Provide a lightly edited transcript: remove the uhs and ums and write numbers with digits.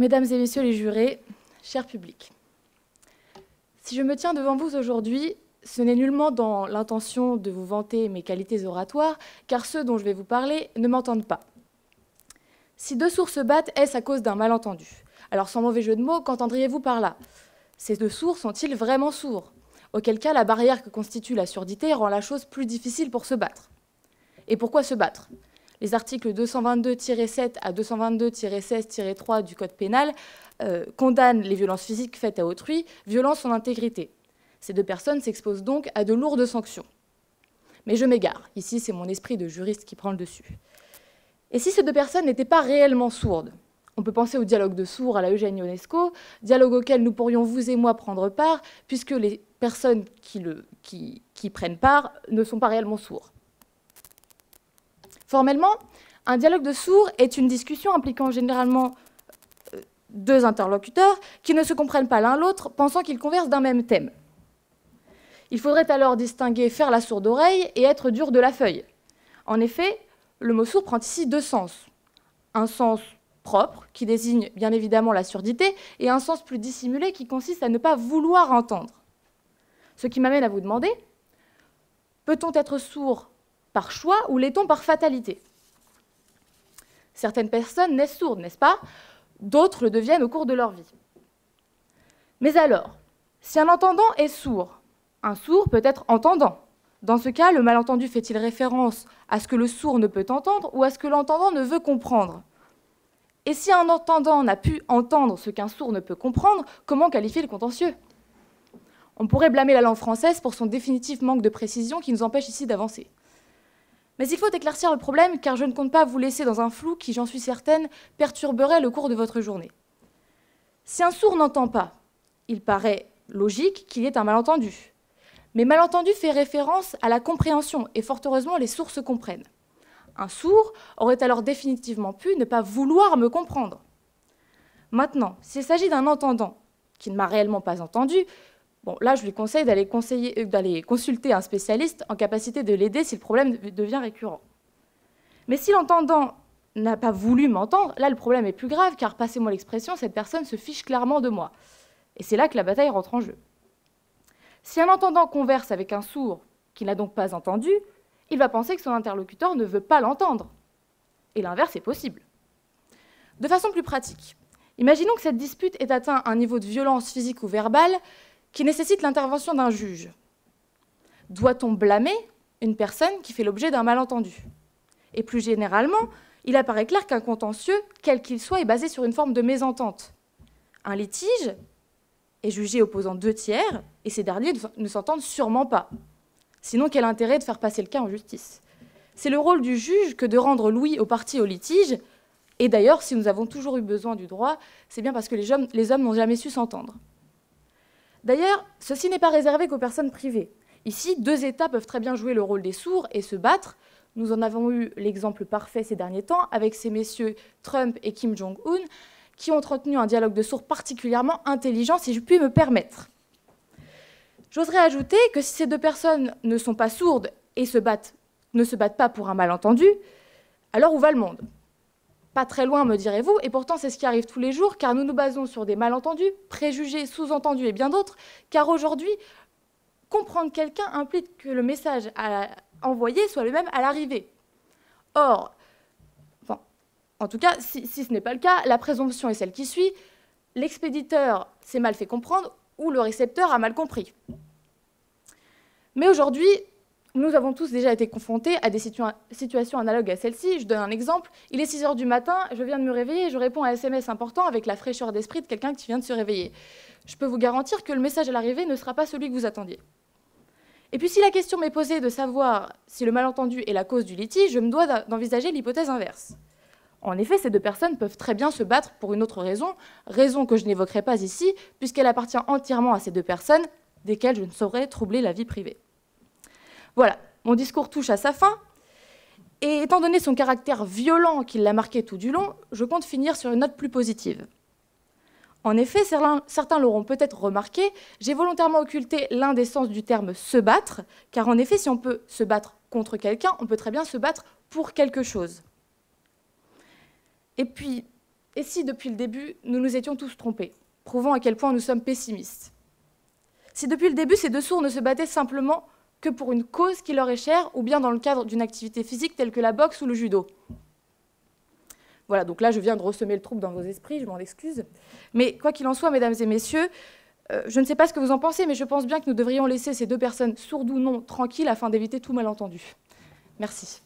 Mesdames et messieurs les jurés, cher public, si je me tiens devant vous aujourd'hui, ce n'est nullement dans l'intention de vous vanter mes qualités oratoires, car ceux dont je vais vous parler ne m'entendent pas. Si deux sourds se battent, est-ce à cause d'un malentendu? Alors, sans mauvais jeu de mots, qu'entendriez-vous par là? Ces deux sourds sont-ils vraiment sourds? Auquel cas, la barrière que constitue la surdité rend la chose plus difficile pour se battre. Et pourquoi se battre? Les articles 222-7 à 222-16-3 du Code pénal condamnent les violences physiques faites à autrui, violant son intégrité. Ces deux personnes s'exposent donc à de lourdes sanctions. Mais je m'égare. Ici, c'est mon esprit de juriste qui prend le dessus. Et si ces deux personnes n'étaient pas réellement sourdes? On peut penser au dialogue de sourds à la Eugène Ionesco, dialogue auquel nous pourrions, vous et moi, prendre part, puisque les personnes qui prennent part ne sont pas réellement sourds. Formellement, un dialogue de sourds est une discussion impliquant généralement deux interlocuteurs qui ne se comprennent pas l'un l'autre, pensant qu'ils conversent d'un même thème. Il faudrait alors distinguer faire la sourde oreille et être dur de la feuille. En effet, le mot sourd prend ici deux sens. Un sens propre, qui désigne bien évidemment la surdité, et un sens plus dissimulé qui consiste à ne pas vouloir entendre. Ce qui m'amène à vous demander, peut-on être sourd par choix ou l'est-on par fatalité? Certaines personnes naissent sourdes, n'est-ce pas? D'autres le deviennent au cours de leur vie. Mais alors, si un entendant est sourd, un sourd peut être entendant. Dans ce cas, le malentendu fait-il référence à ce que le sourd ne peut entendre ou à ce que l'entendant ne veut comprendre? Et si un entendant n'a pu entendre ce qu'un sourd ne peut comprendre, comment qualifier le contentieux? On pourrait blâmer la langue française pour son définitif manque de précision qui nous empêche ici d'avancer. Mais il faut éclaircir le problème, car je ne compte pas vous laisser dans un flou qui, j'en suis certaine, perturberait le cours de votre journée. Si un sourd n'entend pas, il paraît logique qu'il y ait un malentendu. Mais malentendu fait référence à la compréhension, et fort heureusement, les sourds se comprennent. Un sourd aurait alors définitivement pu ne pas vouloir me comprendre. Maintenant, s'il s'agit d'un entendant qui ne m'a réellement pas entendu, bon, là, je lui conseille d'aller consulter un spécialiste en capacité de l'aider si le problème devient récurrent. Mais si l'entendant n'a pas voulu m'entendre, là, le problème est plus grave, car, passez-moi l'expression, cette personne se fiche clairement de moi. Et c'est là que la bataille rentre en jeu. Si un entendant converse avec un sourd qui n'a donc pas entendu, il va penser que son interlocuteur ne veut pas l'entendre. Et l'inverse est possible. De façon plus pratique, imaginons que cette dispute ait atteint un niveau de violence physique ou verbale qui nécessite l'intervention d'un juge. Doit-on blâmer une personne qui fait l'objet d'un malentendu? Et plus généralement, il apparaît clair qu'un contentieux, quel qu'il soit, est basé sur une forme de mésentente. Un litige est jugé opposant deux tiers, et ces derniers ne s'entendent sûrement pas. Sinon, quel intérêt de faire passer le cas en justice? C'est le rôle du juge que de rendre l'ouïe aux parties au litige, et d'ailleurs, si nous avons toujours eu besoin du droit, c'est bien parce que les hommes n'ont jamais su s'entendre. D'ailleurs, ceci n'est pas réservé qu'aux personnes privées. Ici, deux États peuvent très bien jouer le rôle des sourds et se battre. Nous en avons eu l'exemple parfait ces derniers temps avec ces messieurs Trump et Kim Jong-un qui ont entretenu un dialogue de sourds particulièrement intelligent, si je puis me permettre. J'oserais ajouter que si ces deux personnes ne sont pas sourdes et ne se battent pas pour un malentendu, alors où va le monde? Pas très loin, me direz-vous, et pourtant c'est ce qui arrive tous les jours, car nous nous basons sur des malentendus, préjugés, sous-entendus et bien d'autres, car aujourd'hui, comprendre quelqu'un implique que le message envoyé soit le même à l'arrivée. Or, en tout cas, si ce n'est pas le cas, la présomption est celle qui suit, l'expéditeur s'est mal fait comprendre ou le récepteur a mal compris. Mais aujourd'hui, nous avons tous déjà été confrontés à des situations analogues à celle-ci. Je donne un exemple. Il est 6 h du matin, je viens de me réveiller et je réponds à un SMS important avec la fraîcheur d'esprit de quelqu'un qui vient de se réveiller. Je peux vous garantir que le message à l'arrivée ne sera pas celui que vous attendiez. Et puis si la question m'est posée de savoir si le malentendu est la cause du litige, je me dois d'envisager l'hypothèse inverse. En effet, ces deux personnes peuvent très bien se battre pour une autre raison, raison que je n'évoquerai pas ici, puisqu'elle appartient entièrement à ces deux personnes, desquelles je ne saurais troubler la vie privée. Voilà, mon discours touche à sa fin, et étant donné son caractère violent qui l'a marqué tout du long, je compte finir sur une note plus positive. En effet, certains l'auront peut-être remarqué, j'ai volontairement occulté l'un des sens du terme « se battre », car en effet, si on peut se battre contre quelqu'un, on peut très bien se battre pour quelque chose. Et puis, Et si, depuis le début, nous nous étions tous trompés, prouvant à quel point nous sommes pessimistes? Si, depuis le début, ces deux sourds ne se battaient simplement que pour une cause qui leur est chère, ou bien dans le cadre d'une activité physique telle que la boxe ou le judo? Voilà, donc là, je viens de ressemer le trouble dans vos esprits, je m'en excuse. Mais quoi qu'il en soit, mesdames et messieurs, je ne sais pas ce que vous en pensez, mais je pense bien que nous devrions laisser ces deux personnes, sourdes ou non, tranquilles afin d'éviter tout malentendu. Merci.